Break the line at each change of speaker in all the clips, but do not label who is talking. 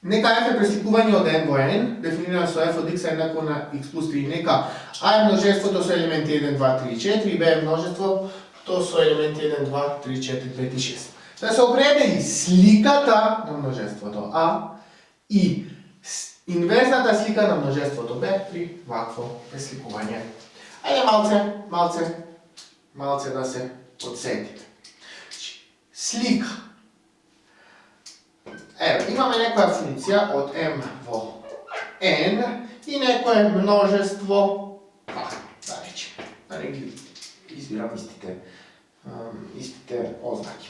Neka f je preslikuvanje od n v n, definirano so f od x jednako na x plus 3. Neka a je množestvo, to so elementi 1, 2, 3, 4, b je množestvo, to so elementi 1, 2, 3, 4, 5 i 6. Da se opredeli slikata na množestvo do a i inverznata slika na množestvo do b pri ovakvo preslikovanje. Ajde malce da se podsjetite. Slika. Evo, imamo neka funkcija od m v n i neko je množestvo a, da reći, da negdje izbiram istite oznake.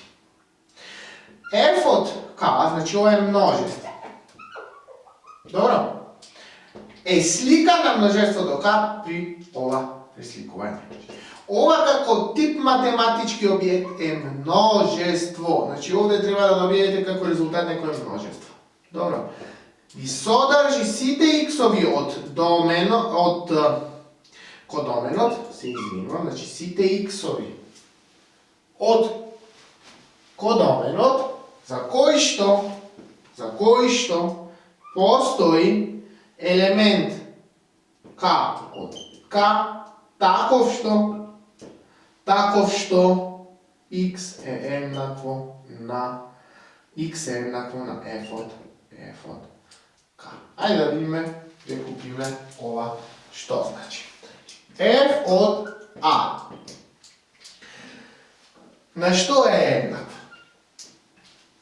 F od k, znači ovo je množestvo. Dobro? Slika na množestvo do k pri ova preslikovanja. Ova kako tip matematički objekt je množestvo. Znači ovdje treba da dobijete kako rezultat neko je množestvo. Dobro. I sadrži svi te x-ovi kod domenot, se izvinjam, znači svi te x-ovi od kod domenot, za koji što postoji element k od k, takov što x je jednako na f od k. Ajde da vidimo, rekupime ova što znači. F od a. Na što je jednako?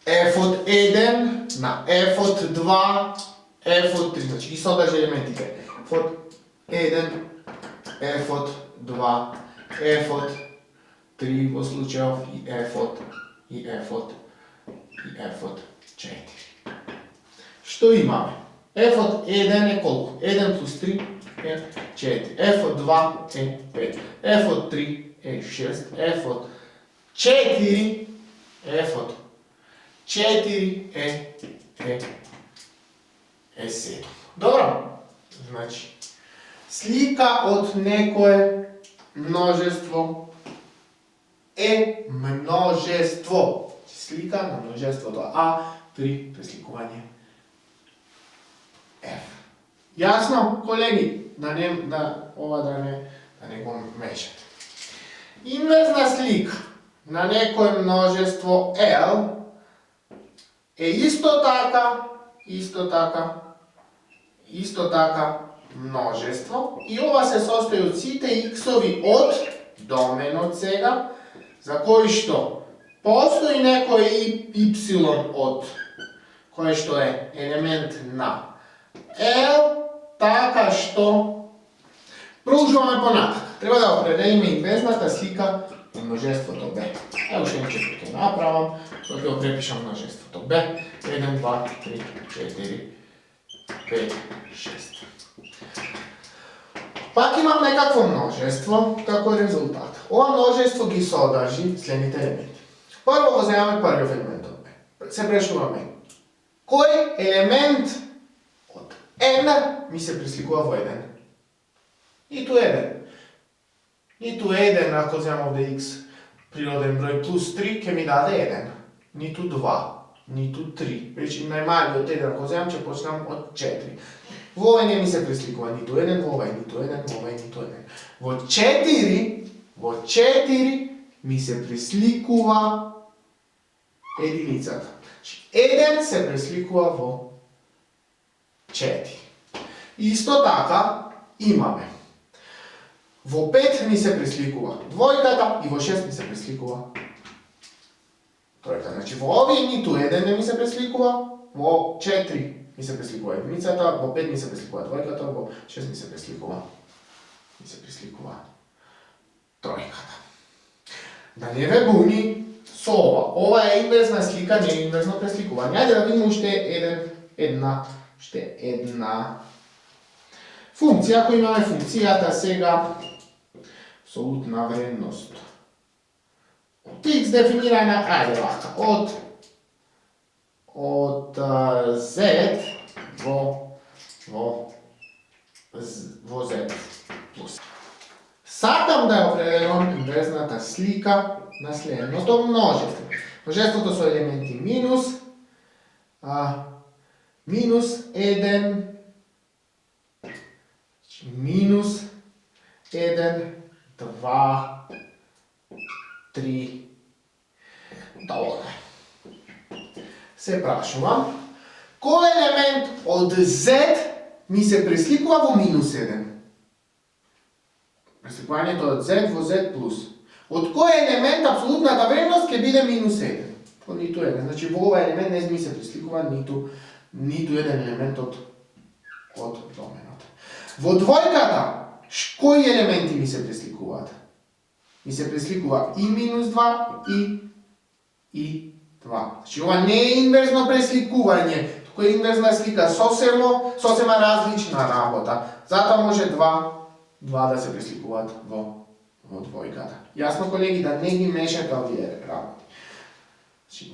F od 1 na f od 2, f od 3. Znači i sadrži elementi b. F od 1, f od 2, f od 3 u slučaju i f od 4. Što imamo? F od 1 je koliko? 1 plus 3 je 4. F od 2 je 5. F od 3 je 6. F od 4 je 7. Dobro? Znači, slika od nekoje množestvo je množestvo. Slika na množestvo do a pri preslikovanje f. Jasno, kolegi? Da ne mešate. Inverzna slika na nekoje množestvo L je isto taka množestvo i ova se sastoji od svi te x-ovi od domen od svega, za koji što postoji neko y od koje što je element na L, taka što pružimo me ponatak. Treba da opredelimo inverznata slika na množestvo do b. Evo še neće to napravam, zato prepišem množestvo do b. 1, 2, 3, 4, 5, 6. Pak imam nekakvo množestvo, kako je rezultat. Ova množestvo gi sadrži slednjite elementi. Prvo vzemame prvi element od b. Se prešuvame. Koji element od n mi se preslikuje v 1? I tu 1. I tu 1, ako vzemamo ovdje x priroden broj plus 3, ke mi dade 1. Ni tu 2, ni tu 3. Već najmanji od 1, ako vzemam, če počnem od 4. V ovaj mi se preslikuje ni tu 1, v ovaj, ni tu 1, v ovaj, ni tu 1. V 4 mi se preslikuje jedinica. 1 se preslikuje v 4. Isto taka imame. V 5 mi se preslikuje dvojkata i v 6 mi se preslikuje trojka. Znači v ovi ni tu 1 mi se preslikuje, v 4 mi se preslikuje jedinicata, v 5 mi se preslikuje dvojkata, v 6 mi se preslikuje trojkata. Da ne ve buni, ova je inverzna slika, ne inverzno preslikovanje. Ajde da vidimo še jedna funkcija. Ako imamo funkcijata sega apsolutna vrednost od x definirana, ajde ovaka, od z v z plus. Sakam da je opredeljena inverznata slika naslednjo to množestvo. Množestvo to so elementi minus Минус 1, минус 1, 2, 3. Добре. Се прашувам, кој елемент од Z ми се пресликува во минус 1? Пресликувањето од Z во Z плюс. Од кој елемент апсолутната вредност ќе биде минус 1? По ниту еден. Значи во овој елемент не ми се пресликува ниту еден елемент од доменот. Во двојката, кои елементи ми се пресликуваат? Ми се пресликува и минус 2 и 2. Значи ова не е инверзно пресликување, туку е инверзна слика, сосема различна работа. Затоа може 2 да се пресликуваат во двојката. Јасно, колеги, да не ги мешате овие работи.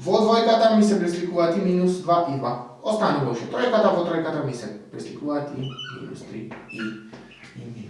Во двојката ми се пресликуваат и минус 2 и 2. Останува уште тројката, во тројката ми се пресликуваат и минус 3 и минус